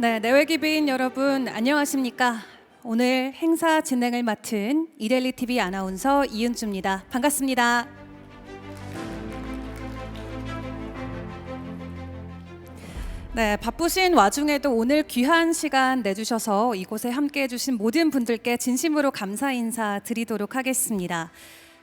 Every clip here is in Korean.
네, 내외기빈 여러분 안녕하십니까? 오늘 행사 진행을 맡은 이데일리 TV 아나운서 이은주입니다. 반갑습니다. 네, 바쁘신 와중에도 오늘 귀한 시간 내주셔서 이곳에 함께해 주신 모든 분들께 진심으로 감사 인사 드리도록 하겠습니다.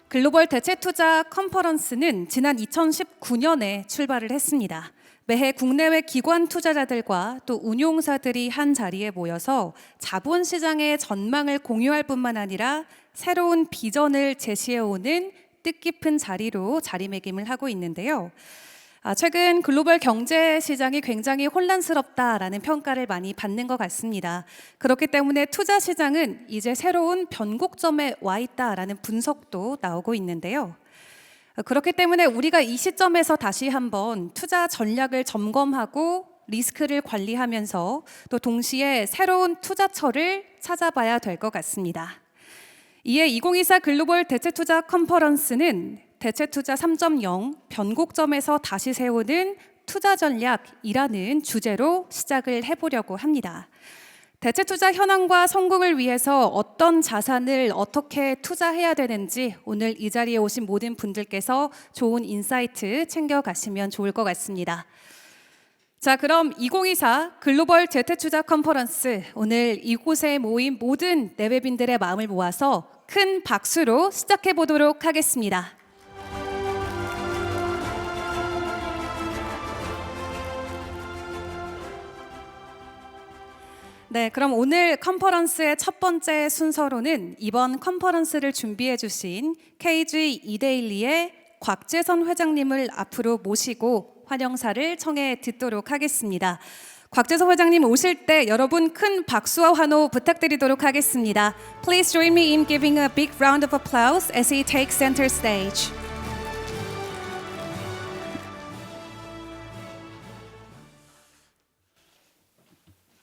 글로벌 대체투자 컨퍼런스는 지난 2019년에 출발을 했습니다. 매해 국내외 기관 투자자들과 또 운용사들이 한 자리에 모여서 자본시장의 전망을 공유할 뿐만 아니라 새로운 비전을 제시해오는 뜻깊은 자리로 자리매김을 하고 있는데요. 최근 글로벌 경제 시장이 굉장히 혼란스럽다라는 평가를 많이 받는 것 같습니다. 그렇기 때문에 투자 시장은 이제 새로운 변곡점에 와 있다라는 분석도 나오고 있는데요. 그렇기 때문에 우리가 이 시점에서 다시 한번 투자 전략을 점검하고 리스크를 관리하면서 또 동시에 새로운 투자처를 찾아봐야 될 것 같습니다. 이에 2024 글로벌 대체투자 컨퍼런스는 대체투자 3.0 변곡점에서 다시 세우는 투자 전략이라는 주제로 시작을 해보려고 합니다. 대체투자 현황과 성공을 위해서 어떤 자산을 어떻게 투자해야 되는지 오늘 이 자리에 오신 모든 분들께서 좋은 인사이트 챙겨가시면 좋을 것 같습니다. 자, 그럼 2024 글로벌 대체투자 컨퍼런스, 오늘 이곳에 모인 모든 내외빈들의 마음을 모아서 큰 박수로 시작해 보도록 하겠습니다. 네, 그럼 오늘 컨퍼런스의 첫 번째 순서로는 이번 컨퍼런스를 준비해 주신 KG 이데일리의 곽재선 회장님을 앞으로 모시고 환영사를 청해 듣도록 하겠습니다. 곽재선 회장님 오실 때 여러분 큰 박수와 환호 부탁드리도록 하겠습니다. Please join me in giving a big round of applause as he takes center stage.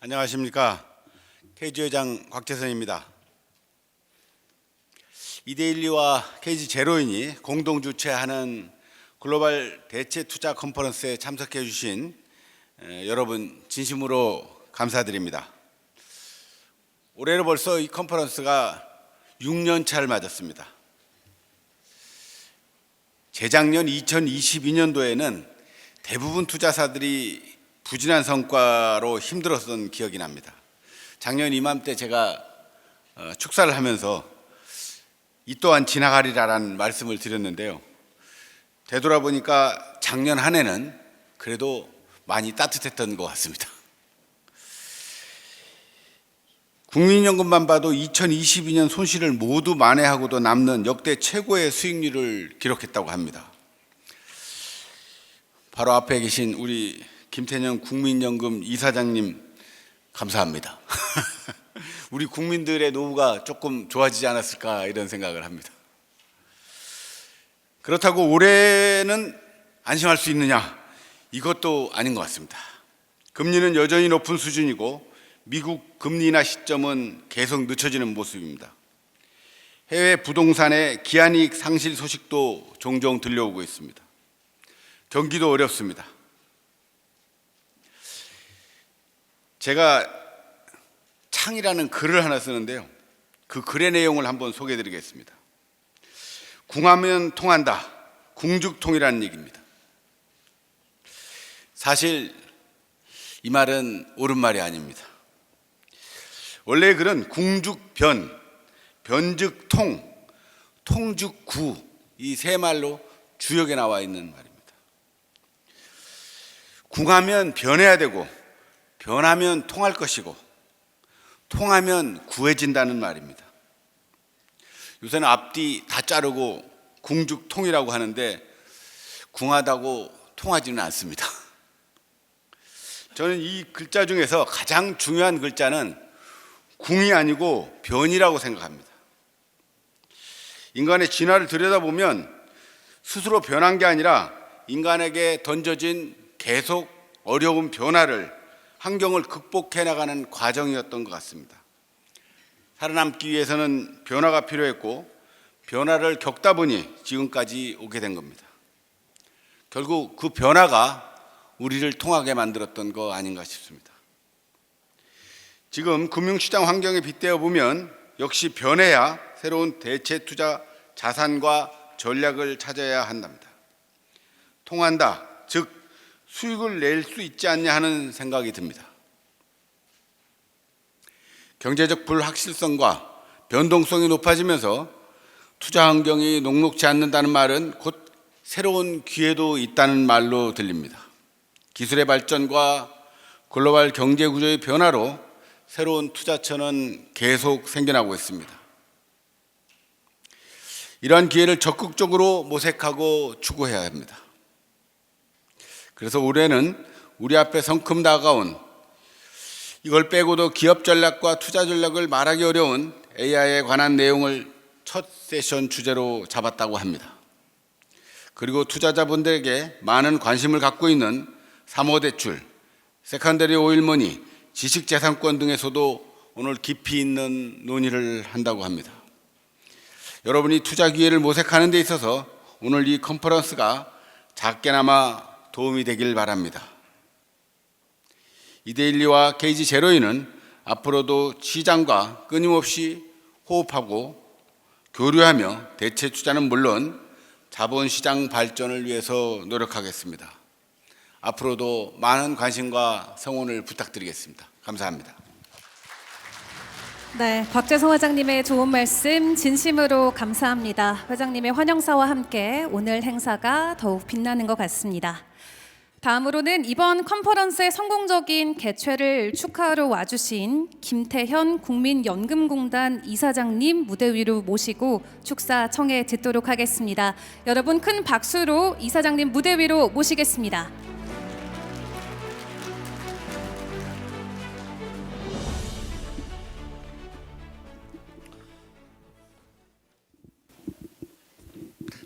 안녕하십니까. KG 회장 곽재선입니다. 이데일리와 KG 제로인이 공동 주최하는 글로벌 대체 투자 컨퍼런스에 참석해 주신 여러분 진심으로 감사드립니다. 올해로 벌써 이 컨퍼런스가 6년 차를 맞았습니다. 재작년 2022년도에는 대부분 투자사들이 부진한 성과로 힘들었던 기억이 납니다. 작년 이맘때 제가 축사를 하면서 이 또한 지나가리라라는 말씀을 드렸는데요. 되돌아보니까 작년 한 해는 그래도 많이 따뜻했던 것 같습니다. 국민연금만 봐도 2022년 손실을 모두 만회하고도 남는 역대 최고의 수익률을 기록했다고 합니다. 바로 앞에 계신 우리 김태년 국민연금 이사장님 감사합니다. 우리 국민들의 노후가 조금 좋아지지 않았을까 이런 생각을 합니다. 그렇다고 올해는 안심할 수 있느냐? 이것도 아닌 것 같습니다. 금리는 여전히 높은 수준이고 미국 금리 인하 시점은 계속 늦춰지는 모습입니다. 해외 부동산의 기한이익 상실 소식도 종종 들려오고 있습니다. 경기도 어렵습니다. 제가 창이라는 글을 하나 쓰는데요. 그 글의 내용을 한번 소개해 드리겠습니다. 궁하면 통한다. 궁죽통이라는 얘기입니다. 사실 이 말은 옳은 말이 아닙니다. 원래 글은 궁죽변, 변즉 통, 통즉 구, 이 세 말로 주역에 나와 있는 말입니다. 궁하면 변해야 되고 변하면 통할 것이고 통하면 구해진다는 말입니다. 요새는 앞뒤 다 자르고 궁죽통이라고 하는데 궁하다고 통하지는 않습니다. 저는 이 글자 중에서 가장 중요한 글자는 궁이 아니고 변이라고 생각합니다. 인간의 진화를 들여다보면 스스로 변한 게 아니라 인간에게 던져진 계속 어려운 변화를 환경을 극복해 나가는 과정이었던 것 같습니다. 살아남기 위해서는 변화가 필요했고 변화를 겪다 보니 지금까지 오게 된 겁니다. 결국 그 변화가 우리를 통하게 만들었던 거 아닌가 싶습니다. 지금 금융시장 환경에 빗대어 보면 역시 변해야 새로운 대체 투자 자산과 전략을 찾아야 한답니다. 통한다, 즉 수익을 낼 수 있지 않냐 하는 생각이 듭니다. 경제적 불확실성과 변동성이 높아지면서 투자 환경이 녹록지 않는다는 말은 곧 새로운 기회도 있다는 말로 들립니다. 기술의 발전과 글로벌 경제 구조의 변화로 새로운 투자처는 계속 생겨나고 있습니다. 이러한 기회를 적극적으로 모색하고 추구해야 합니다. 그래서 올해는 우리 앞에 성큼 다가온 이걸 빼고도 기업 전략과 투자 전략을 말하기 어려운 AI에 관한 내용을 첫 세션 주제로 잡았다고 합니다. 그리고 투자자분들에게 많은 관심을 갖고 있는 사모대출, 세컨더리 오일머니, 지식재산권 등에서도 오늘 깊이 있는 논의를 한다고 합니다. 여러분이 투자 기회를 모색하는 데 있어서 오늘 이 컨퍼런스가 작게나마 도움이 되길 바랍니다. 이데일리와 KG 제로인은 앞으로도 시장과 끊임없이 호흡하고 교류하며 대체 투자는 물론 자본시장 발전을 위해서 노력하겠습니다. 앞으로도 많은 관심과 성원을 부탁드리겠습니다. 감사합니다. 네, 곽재성 회장님의 좋은 말씀 진심으로 감사합니다. 회장님의 환영사와 함께 오늘 행사가 더욱 빛나는 것 같습니다. 다음으로는 이번 컨퍼런스의 성공적인 개최를 축하하러 와주신 김태현 국민연금공단 이사장님 무대 위로 모시고 축사 청해 듣도록 하겠습니다. 여러분 큰 박수로 이사장님 무대 위로 모시겠습니다.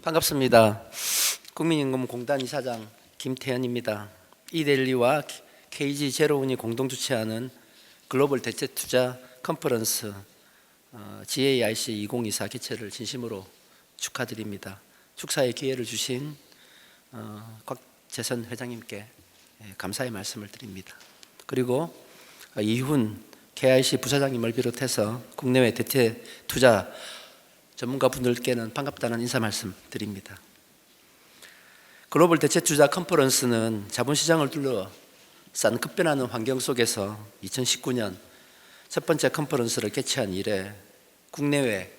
반갑습니다. 국민연금공단 이사장 김태현입니다. 이데일리와 KG 제로운이 공동 주최하는 글로벌 대체 투자 컨퍼런스 GAIC 2024 개최를 진심으로 축하드립니다. 축사의 기회를 주신 곽재선 회장님께 감사의 말씀을 드립니다. 그리고 이훈 KIC 부사장님을 비롯해서 국내외 대체 투자 전문가분들께는 반갑다는 인사 말씀 드립니다. 글로벌 대체 투자 컨퍼런스는 자본시장을 둘러싼 급변하는 환경 속에서 2019년 첫 번째 컨퍼런스를 개최한 이래 국내외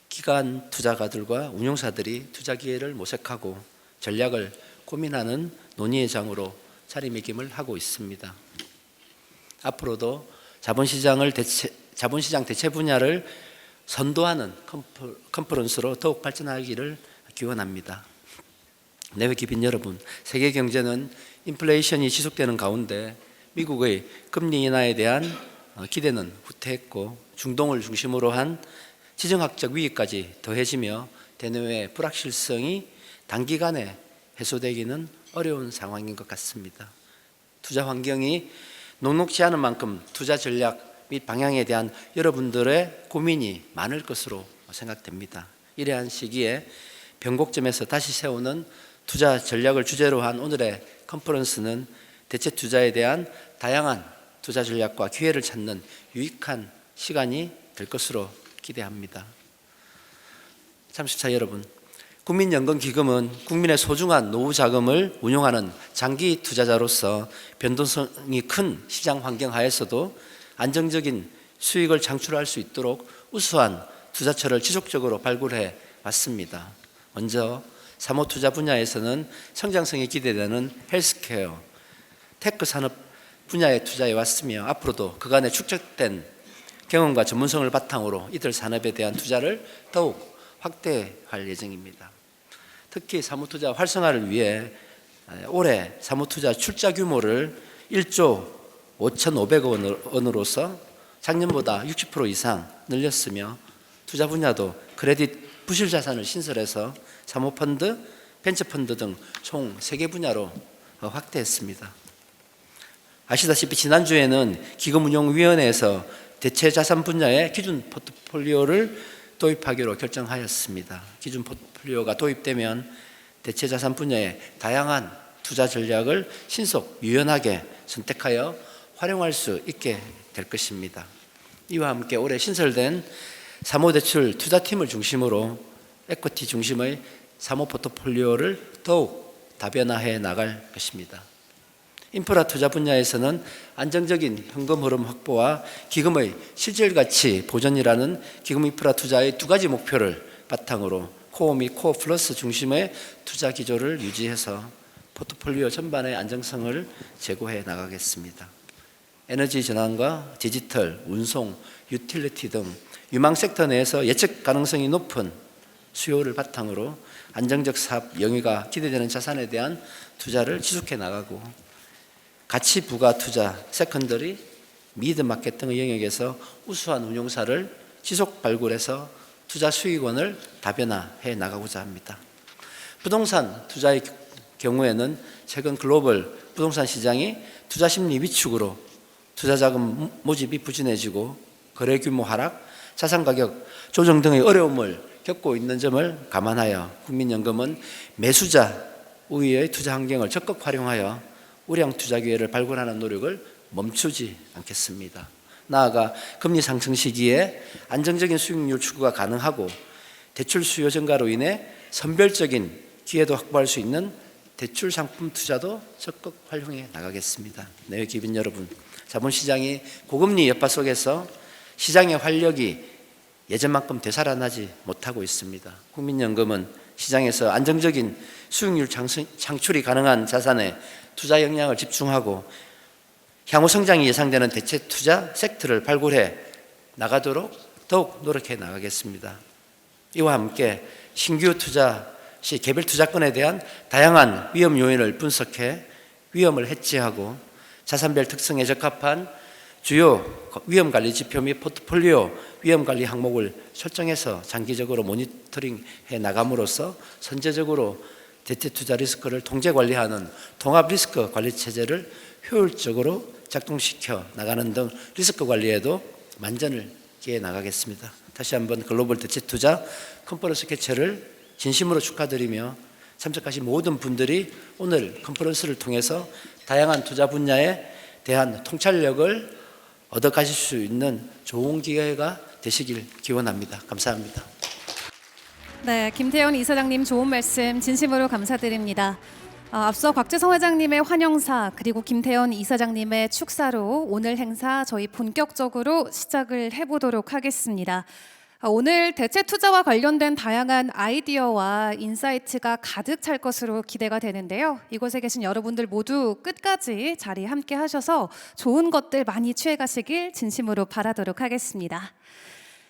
기관 투자가들과 운용사들이 투자 기회를 모색하고 전략을 고민하는 논의의 장으로 자리매김을 하고 있습니다. 앞으로도 자본시장 대체 분야를 선도하는 컨퍼런스로 더욱 발전하기를 기원합니다. 내외 기빈 여러분, 세계 경제는 인플레이션이 지속되는 가운데 미국의 금리 인하에 대한 기대는 후퇴했고 중동을 중심으로 한 지정학적 위기까지 더해지며 대내외 불확실성이 단기간에 해소되기는 어려운 상황인 것 같습니다. 투자 환경이 녹록지 않은 만큼 투자 전략 및 방향에 대한 여러분들의 고민이 많을 것으로 생각됩니다. 이러한 시기에 변곡점에서 다시 세우는 투자 전략을 주제로 한 오늘의 컨퍼런스는 대체 투자에 대한 다양한 투자 전략과 기회를 찾는 유익한 시간이 될 것으로 기대합니다. 참석자 여러분, 국민연금기금은 국민의 소중한 노후 자금을 운용하는 장기 투자자로서 변동성이 큰 시장 환경 하에서도 안정적인 수익을 창출할 수 있도록 우수한 투자처를 지속적으로 발굴해 왔습니다. 먼저 사모투자 분야에서는 성장성이 기대되는 헬스케어, 테크 산업 분야에 투자해 왔으며 앞으로도 그간의 축적된 경험과 전문성을 바탕으로 이들 산업에 대한 투자를 더욱 확대할 예정입니다. 특히 사모투자 활성화를 위해 올해 사모투자 출자 규모를 1조 5,500억 원으로서 작년보다 60% 이상 늘렸으며 투자 분야도 크레딧 부실자산을 신설해서 사모펀드, 벤처펀드 등 총 3개 분야로 확대했습니다. 아시다시피 지난주에는 기금운용위원회에서 대체자산 분야의 기준 포트폴리오를 도입하기로 결정하였습니다. 기준 포트폴리오가 도입되면 대체자산 분야의 다양한 투자 전략을 신속 유연하게 선택하여 활용할 수 있게 될 것입니다. 이와 함께 올해 신설된 사모대출 투자팀을 중심으로 에쿼티 중심의 사모 포트폴리오를 더욱 다변화해 나갈 것입니다. 인프라 투자 분야에서는 안정적인 현금 흐름 확보와 기금의 실질 가치 보전이라는 기금 인프라 투자의 두 가지 목표를 바탕으로 코어 및 코어 플러스 중심의 투자 기조를 유지해서 포트폴리오 전반의 안정성을 제고해 나가겠습니다. 에너지 전환과 디지털, 운송, 유틸리티 등 유망 섹터 내에서 예측 가능성이 높은 수요를 바탕으로 안정적 사업 영위가 기대되는 자산에 대한 투자를 지속해 나가고 가치 부가 투자, 세컨더리, 미드 마켓 등의 영역에서 우수한 운용사를 지속 발굴해서 투자 수익원을 다변화해 나가고자 합니다. 부동산 투자의 경우에는 최근 글로벌 부동산 시장이 투자 심리 위축으로 투자 자금 모집이 부진해지고 거래 규모 하락, 자산 가격 조정 등의 어려움을 겪고 있는 점을 감안하여 국민연금은 매수자 우위의 투자 환경을 적극 활용하여 우량 투자 기회를 발굴하는 노력을 멈추지 않겠습니다. 나아가 금리 상승 시기에 안정적인 수익률 추구가 가능하고 대출 수요 증가로 인해 선별적인 기회도 확보할 수 있는 대출 상품 투자도 적극 활용해 나가겠습니다. 네, 기빈 여러분, 자본시장이 고금리 여파 속에서 시장의 활력이 예전만큼 되살아나지 못하고 있습니다. 국민연금은 시장에서 안정적인 수익률 창출이 가능한 자산에 투자 역량을 집중하고 향후 성장이 예상되는 대체 투자 섹터를 발굴해 나가도록 더욱 노력해 나가겠습니다. 이와 함께 신규 투자 시 개별 투자권에 대한 다양한 위험 요인을 분석해 위험을 해치하고 자산별 특성에 적합한 주요 위험관리 지표 및 포트폴리오 위험관리 항목을 설정해서 장기적으로 모니터링해 나감으로써 선제적으로 대체 투자 리스크를 통제 관리하는 통합 리스크 관리 체제를 효율적으로 작동시켜 나가는 등 리스크 관리에도 만전을 기해 나가겠습니다. 다시 한번 글로벌 대체 투자 컨퍼런스 개최를 진심으로 축하드리며 참석하신 모든 분들이 오늘 컨퍼런스를 통해서 다양한 투자 분야에 대한 통찰력을 얻어 가실 수 있는 좋은 기회가 되시길 기원합니다. 감사합니다. 네, 김태현 이사장님 좋은 말씀 진심으로 감사드립니다. 앞서 곽재성 회장님의 환영사 그리고 김태현 이사장님의 축사로 오늘 행사 저희 본격적으로 시작을 해보도록 하겠습니다. 오늘 대체 투자와 관련된 다양한 아이디어와 인사이트가 가득 찰 것으로 기대가 되는데요. 이곳에 계신 여러분들 모두 끝까지 자리 함께 하셔서 좋은 것들 많이 취해 가시길 진심으로 바라도록 하겠습니다.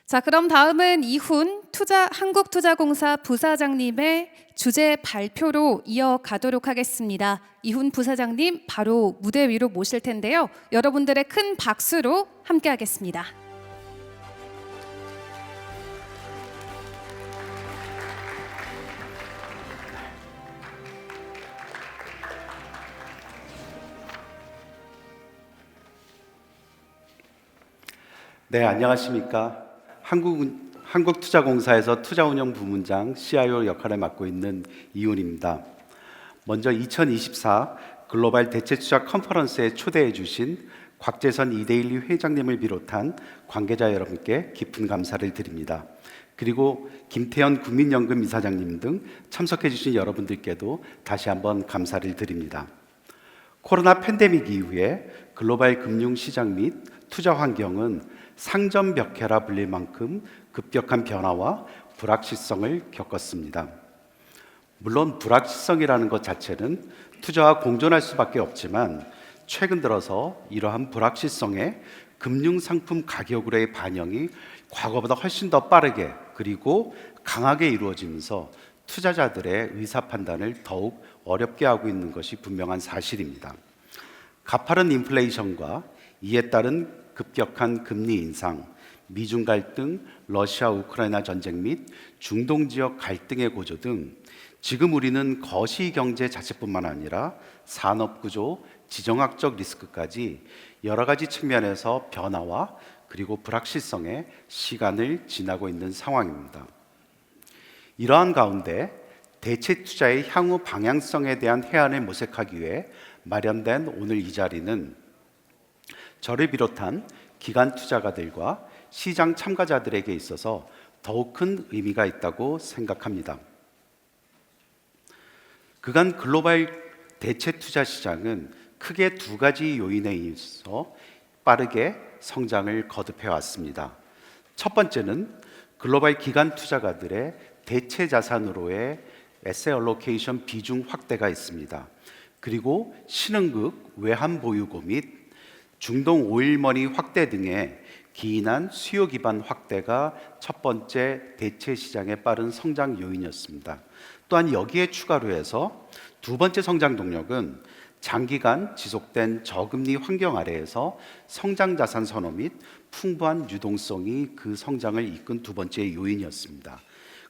자, 그럼 다음은 이훈 한국투자공사 부사장님의 주제 발표로 이어가도록 하겠습니다. 이훈 부사장님 바로 무대 위로 모실 텐데요. 여러분들의 큰 박수로 함께 하겠습니다. 네, 안녕하십니까. 한국투자공사에서 투자운영 부문장 CIO 역할을 맡고 있는 이훈입니다. 먼저 2024 글로벌 대체투자 컨퍼런스에 초대해 주신 곽재선 이데일리 회장님을 비롯한 관계자 여러분께 깊은 감사를 드립니다. 그리고 김태현 국민연금 이사장님 등 참석해 주신 여러분들께도 다시 한번 감사를 드립니다. 코로나 팬데믹 이후에 글로벌 금융시장 및 투자 환경은 상점벽해라 불릴 만큼 급격한 변화와 불확실성을 겪었습니다. 물론 불확실성이라는 것 자체는 투자와 공존할 수밖에 없지만 최근 들어서 이러한 불확실성에 금융상품 가격으로의 반영이 과거보다 훨씬 더 빠르게 그리고 강하게 이루어지면서 투자자들의 의사 판단을 더욱 어렵게 하고 있는 것이 분명한 사실입니다. 가파른 인플레이션과 이에 따른 급격한 금리 인상, 미중 갈등, 러시아 우크라이나 전쟁 및 중동 지역 갈등의 고조 등 지금 우리는 거시 경제 자체뿐만 아니라 산업 구조, 지정학적 리스크까지 여러 가지 측면에서 변화와 그리고 불확실성의 시간을 지나고 있는 상황입니다. 이러한 가운데 대체 투자의 향후 방향성에 대한 해안을 모색하기 위해 마련된 오늘 이 자리는 저를 비롯한 기관 투자가들과 시장 참가자들에게 있어서 더욱 큰 의미가 있다고 생각합니다. 그간 글로벌 대체 투자 시장은 크게 두 가지 요인에 의해서 빠르게 성장을 거듭해 왔습니다. 첫 번째는 글로벌 기관 투자가들의 대체 자산으로의 에셋 알로케이션 비중 확대가 있습니다. 그리고 신흥국 외환 보유고 및 중동 오일머니 확대 등의 기인한 수요 기반 확대가 첫 번째 대체 시장의 빠른 성장 요인이었습니다. 또한 여기에 추가로 해서 두 번째 성장 동력은 장기간 지속된 저금리 환경 아래에서 성장 자산 선호 및 풍부한 유동성이 그 성장을 이끈 두 번째 요인이었습니다.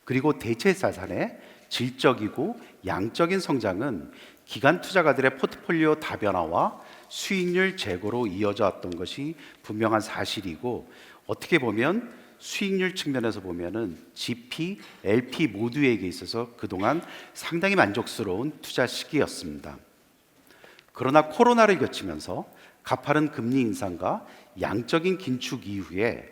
그리고 대체 자산의 질적이고 양적인 성장은 기관 투자가들의 포트폴리오 다변화와 수익률 제고로 이어져 왔던 것이 분명한 사실이고, 어떻게 보면 수익률 측면에서 보면은 GP, LP 모두에게 있어서 그동안 상당히 만족스러운 투자 시기였습니다. 그러나 코로나를 거치면서 가파른 금리 인상과 양적인 긴축 이후에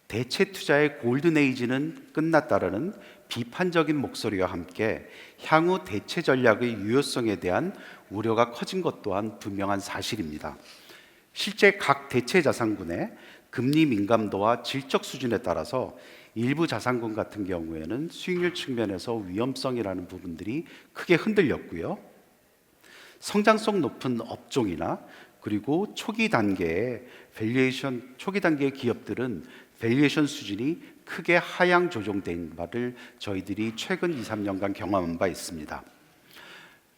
대체 투자의 골든 에이지는 끝났다라는 비판적인 목소리와 함께 향후 대체 전략의 유효성에 대한 우려가 커진 것 또한 분명한 사실입니다. 실제 각 대체 자산군의 금리 민감도와 질적 수준에 따라서 일부 자산군 같은 경우에는 수익률 측면에서 위험성이라는 부분들이 크게 흔들렸고요. 성장성 높은 업종이나 그리고 초기 단계의 기업들은 밸류에이션 수준이 크게 하향 조정된 바를 저희들이 최근 2, 3년간 경험한 바 있습니다.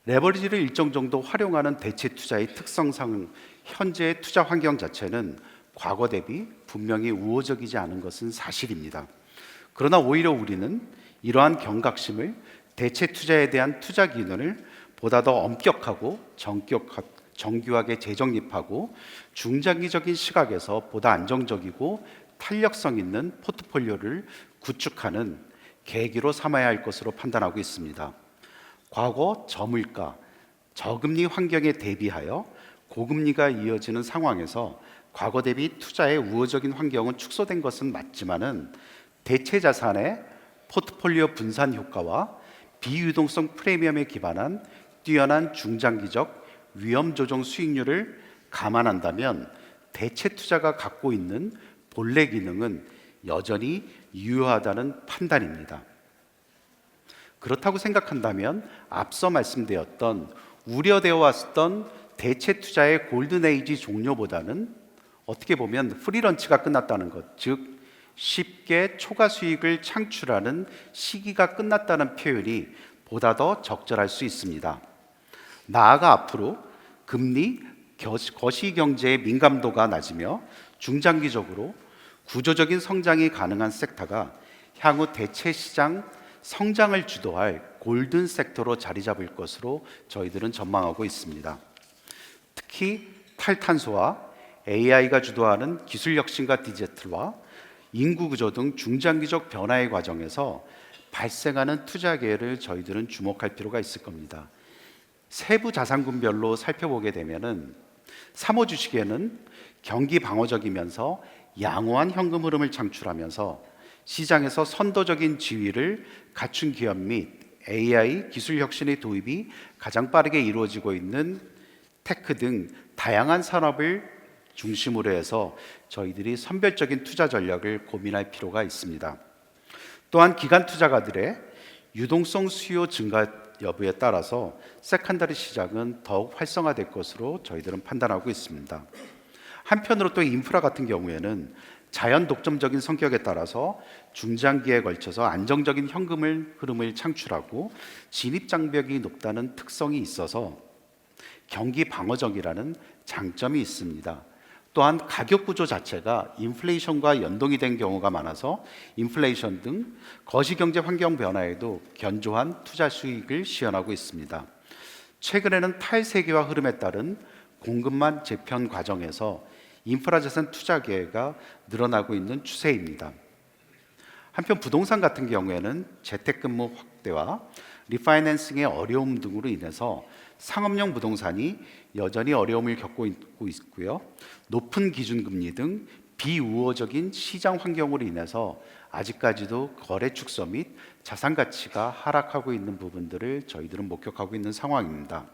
레버리지를 일정 정도 활용하는 대체 투자의 특성상 현재의 투자 환경 자체는 과거 대비 분명히 우호적이지 않은 것은 사실입니다. 그러나 오히려 우리는 이러한 경각심을 대체 투자에 대한 투자 기준을 보다 더 엄격하고 정교하게 재정립하고 중장기적인 시각에서 보다 안정적이고 탄력성 있는 포트폴리오를 구축하는 계기로 삼아야 할 것으로 판단하고 있습니다. 과거 저물가, 저금리 환경에 대비하여 고금리가 이어지는 상황에서 과거 대비 투자의 우호적인 환경은 축소된 것은 맞지만은 대체 자산의 포트폴리오 분산 효과와 비유동성 프리미엄에 기반한 뛰어난 중장기적 위험 조정 수익률을 감안한다면 대체 투자가 갖고 있는 본래 기능은 여전히 유효하다는 판단입니다. 그렇다고 생각한다면 앞서 말씀드렸던 우려되어 왔던 대체 투자의 골든 에이지 종료보다는 어떻게 보면 프리런치가 끝났다는 것, 즉 쉽게 초과 수익을 창출하는 시기가 끝났다는 표현이 보다 더 적절할 수 있습니다. 나아가 앞으로 금리, 거시경제의 민감도가 낮으며 중장기적으로 구조적인 성장이 가능한 섹터가 향후 대체 시장 성장을 주도할 골든 섹터로 자리 잡을 것으로 저희들은 전망하고 있습니다. 특히 탈탄소와 AI가 주도하는 기술 혁신과 디지털화, 인구 구조 등 중장기적 변화의 과정에서 발생하는 투자 기회를 저희들은 주목할 필요가 있을 겁니다. 세부 자산군별로 살펴보게 되면은 사모 주식에는 경기 방어적이면서 양호한 현금 흐름을 창출하면서 시장에서 선도적인 지위를 갖춘 기업 및 AI 기술 혁신의 도입이 가장 빠르게 이루어지고 있는 테크 등 다양한 산업을 중심으로 해서 저희들이 선별적인 투자 전략을 고민할 필요가 있습니다. 또한 기관 투자가들의 유동성 수요 증가 여부에 따라서 세컨더리 시장은 더욱 활성화될 것으로 저희들은 판단하고 있습니다. 한편으로 또 인프라 같은 경우에는 자연 독점적인 성격에 따라서 중장기에 걸쳐서 안정적인 현금 흐름을 창출하고 진입 장벽이 높다는 특성이 있어서 경기 방어적이라는 장점이 있습니다. 또한 가격 구조 자체가 인플레이션과 연동이 된 경우가 많아서 인플레이션 등 거시경제 환경 변화에도 견조한 투자 수익을 시현하고 있습니다. 최근에는 탈세계화 흐름에 따른 공급망 재편 과정에서 인프라 자산 투자 기회가 늘어나고 있는 추세입니다. 한편 부동산 같은 경우에는 재택근무 확대와 리파이낸싱의 어려움 등으로 인해서 상업용 부동산이 여전히 어려움을 겪고 있고요. 높은 기준금리 등 비우호적인 시장 환경으로 인해서 아직까지도 거래 축소 및 자산 가치가 하락하고 있는 부분들을 저희들은 목격하고 있는 상황입니다.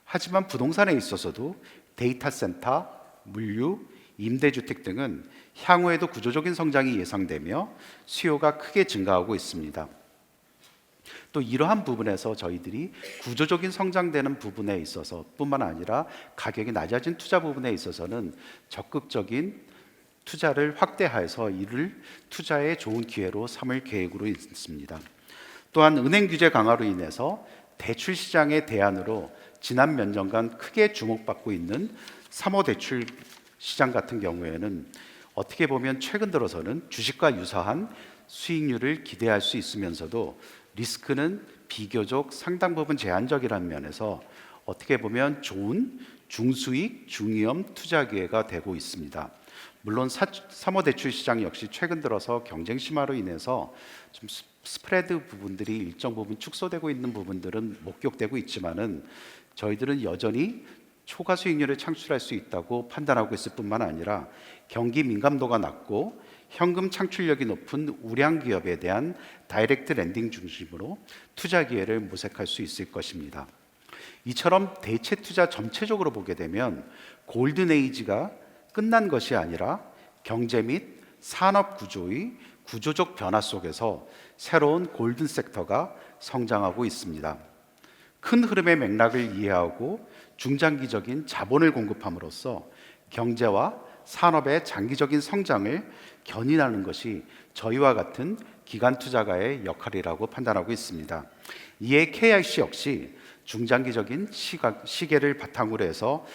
하지만 부동산에 있어서도 데이터 센터, 물류, 임대주택 등은 향후에도 구조적인 성장이 예상되며 수요가 크게 증가하고 있습니다. 또 이러한 부분에서 저희들이 구조적인 성장되는 부분에 있어서 뿐만 아니라 가격이 낮아진 투자 부분에 있어서는 적극적인 투자를 확대해서 이를 투자의 좋은 기회로 삼을 계획으로 있습니다. 또한 은행 규제 강화로 인해서 대출 시장의 대안으로 지난 몇 년간 크게 주목받고 있는 사모대출 시장 같은 경우에는 어떻게 보면 최근 들어서는 주식과 유사한 수익률을 기대할 수 있으면서도 리스크는 비교적 상당 부분 제한적이라는 면에서 어떻게 보면 좋은 중수익, 중위험 투자 기회가 되고 있습니다. 물론 사모대출 시장 역시 최근 들어서 경쟁 심화로 인해서 좀 스프레드 부분들이 일정 부분 축소되고 있는 부분들은 목격되고 있지만은 저희들은 여전히 초과 수익률을 창출할 수 있다고 판단하고 있을 뿐만 아니라 경기 민감도가 낮고 현금 창출력이 높은 우량 기업에 대한 다이렉트 랜딩 중심으로 투자 기회를 모색할 수 있을 것입니다. 이처럼 대체 투자 전체적으로 보게 되면 골든 에이지가 끝난 것이 아니라 경제 및 산업 구조의 구조적 변화 속에서 새로운 골든 섹터가 성장하고 있습니다. 큰 흐름의 맥락을 이해하고 중장기적인 자본을 공급함으로써 경제와 산업의 장기적인 성장을 견인하는 것이 저희와 같은 기관 투자가의 역할이라고 판단하고 있습니다. 이에 KIC 역시 중장기적인 시계를 바탕으로 해서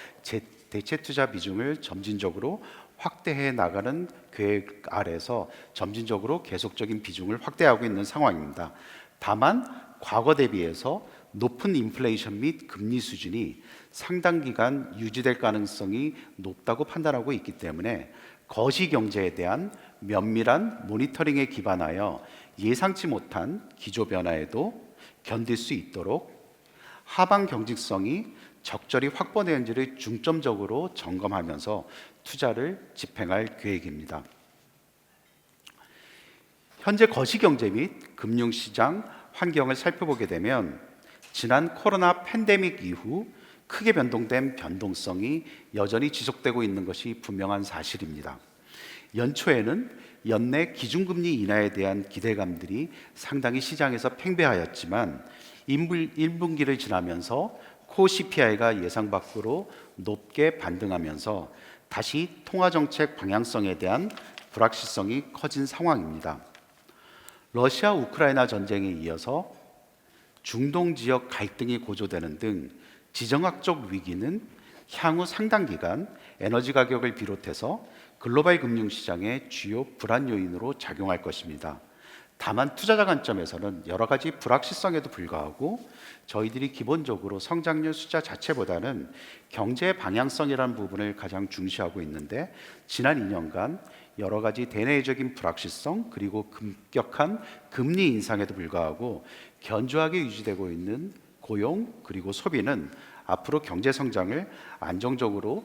대체 투자 비중을 점진적으로 확대해 나가는 계획 아래서 점진적으로 계속적인 비중을 확대하고 있는 상황입니다. 다만 과거 대비해서 높은 인플레이션 및 금리 수준이 상당 기간 유지될 가능성이 높다고 판단하고 있기 때문에 거시 경제에 대한 면밀한 모니터링에 기반하여 예상치 못한 기조 변화에도 견딜 수 있도록 하방 경직성이 적절히 확보되는지를 중점적으로 점검하면서 투자를 집행할 계획입니다. 현재 거시경제 및 금융시장 환경을 살펴보게 되면 지난 코로나 팬데믹 이후 크게 변동된 변동성이 여전히 지속되고 있는 것이 분명한 사실입니다. 연초에는 연내 기준금리 인하에 대한 기대감들이 상당히 시장에서 팽배하였지만 1분기를 지나면서 코 CPI가 예상 밖으로 높게 반등하면서 다시 통화정책 방향성에 대한 불확실성이 커진 상황입니다. 러시아 우크라이나 전쟁에 이어서 중동 지역 갈등이 고조되는 등 지정학적 위기는 향후 상당 기간 에너지 가격을 비롯해서 글로벌 금융시장의 주요 불안 요인으로 작용할 것입니다. 다만 투자자 관점에서는 여러 가지 불확실성에도 불구하고 저희들이 기본적으로 성장률 숫자 자체보다는 경제의 방향성이라는 부분을 가장 중시하고 있는데 지난 2년간 여러 가지 대내적인 불확실성 그리고 급격한 금리 인상에도 불구하고 견조하게 유지되고 있는 고용 그리고 소비는 앞으로 경제 성장을 안정적으로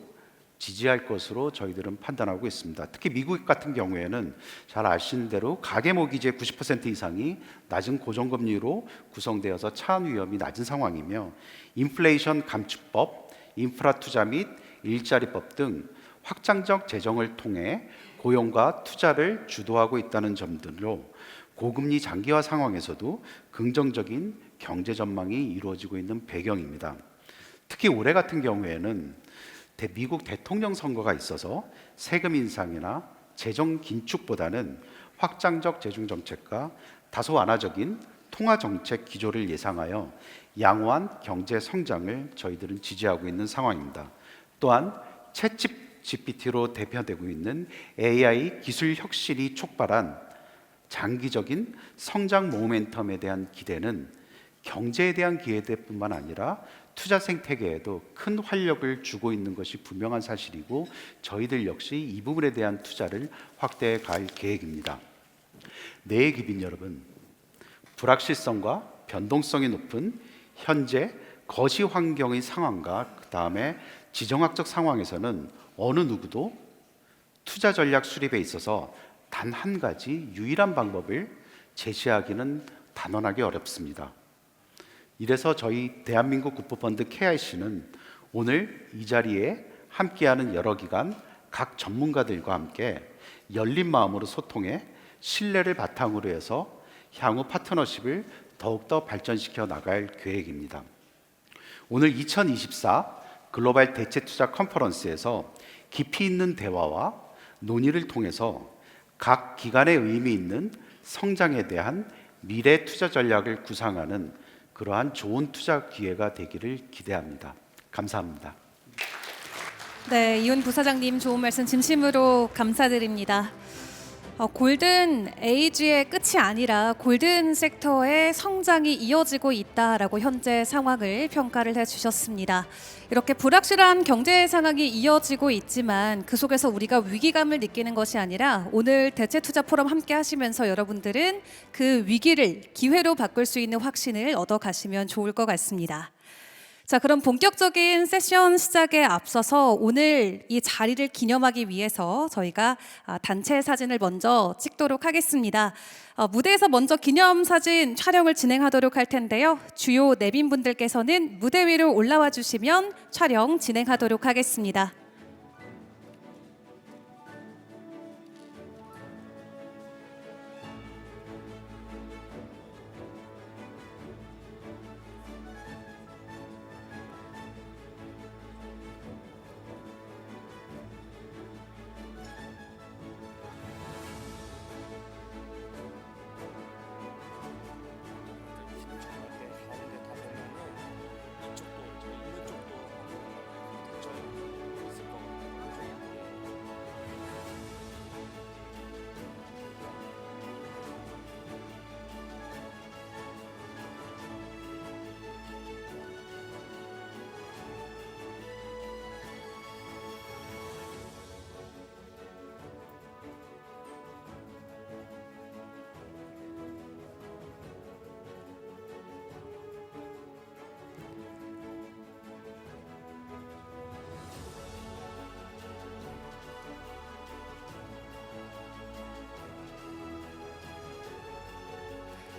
지지할 것으로 저희들은 판단하고 있습니다. 특히 미국 같은 경우에는 잘 아시는 대로 가계모기지의 90% 이상이 낮은 고정금리로 구성되어서 차안 위험이 낮은 상황이며 인플레이션 감축법, 인프라 투자 및 일자리법 등 확장적 재정을 통해 고용과 투자를 주도하고 있다는 점들로 고금리 장기화 상황에서도 긍정적인 경제 전망이 이루어지고 있는 배경입니다. 특히 올해 같은 경우에는 미국 대통령 선거가 있어서 세금 인상이나 재정 긴축보다는 확장적 재정 정책과 다소 완화적인 통화 정책 기조를 예상하여 양호한 경제 성장을 저희들은 지지하고 있는 상황입니다. 또한 챗 GPT로 대표되고 있는 AI 기술 혁신이 촉발한 장기적인 성장 모멘텀에 대한 기대는 경제에 대한 기대뿐만 아니라 투자 생태계에도 큰 활력을 주고 있는 것이 분명한 사실이고 저희들 역시 이 부분에 대한 투자를 확대해 갈 계획입니다. 내의 기빈 여러분, 불확실성과 변동성이 높은 현재 거시 환경의 상황과 그다음에 지정학적 상황에서는 어느 누구도 투자 전략 수립에 있어서 단 한 가지 유일한 방법을 제시하기는 단언하기 어렵습니다. 이래서 저희 대한민국 국부펀드 KIC는 오늘 이 자리에 함께하는 여러 기관 각 전문가들과 함께 열린 마음으로 소통해 신뢰를 바탕으로 해서 향후 파트너십을 더욱더 발전시켜 나갈 계획입니다. 오늘 2024 글로벌 대체투자 컨퍼런스에서 깊이 있는 대화와 논의를 통해서 각 기관의 의미 있는 성장에 대한 미래 투자 전략을 구상하는 그러한 좋은 투자 기회가 되기를 기대합니다. 감사합니다. 네, 이훈 부사장님 좋은 말씀 진심으로 감사드립니다. 골든 에이지의 끝이 아니라 골든 섹터의 성장이 이어지고 있다라고 현재 상황을 평가를 해주셨습니다. 이렇게 불확실한 경제 상황이 이어지고 있지만 그 속에서 우리가 위기감을 느끼는 것이 아니라 오늘 대체투자 포럼 함께 하시면서 여러분들은 그 위기를 기회로 바꿀 수 있는 확신을 얻어가시면 좋을 것 같습니다. 자, 그럼 본격적인 세션 시작에 앞서서 오늘 이 자리를 기념하기 위해서 저희가 단체 사진을 먼저 찍도록 하겠습니다. 무대에서 먼저 기념사진 촬영을 진행하도록 할 텐데요. 주요 내빈분들께서는 무대 위로 올라와 주시면 촬영 진행하도록 하겠습니다.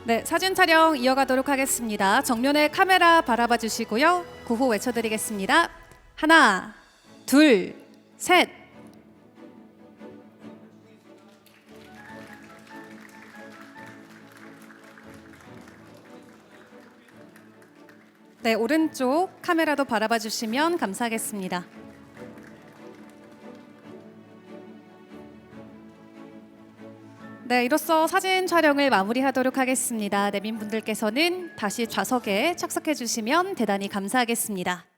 네, 사진 촬영 이어가도록 하겠습니다. 정면에 카메라 바라봐 주시고요. 구호 외쳐드리겠습니다. 하나, 둘, 셋. 네, 오른쪽 카메라도 바라봐 주시면 감사하겠습니다. 네, 이로써 사진 촬영을 마무리하도록 하겠습니다. 내빈분들께서는 다시 좌석에 착석해 주시면 대단히 감사하겠습니다.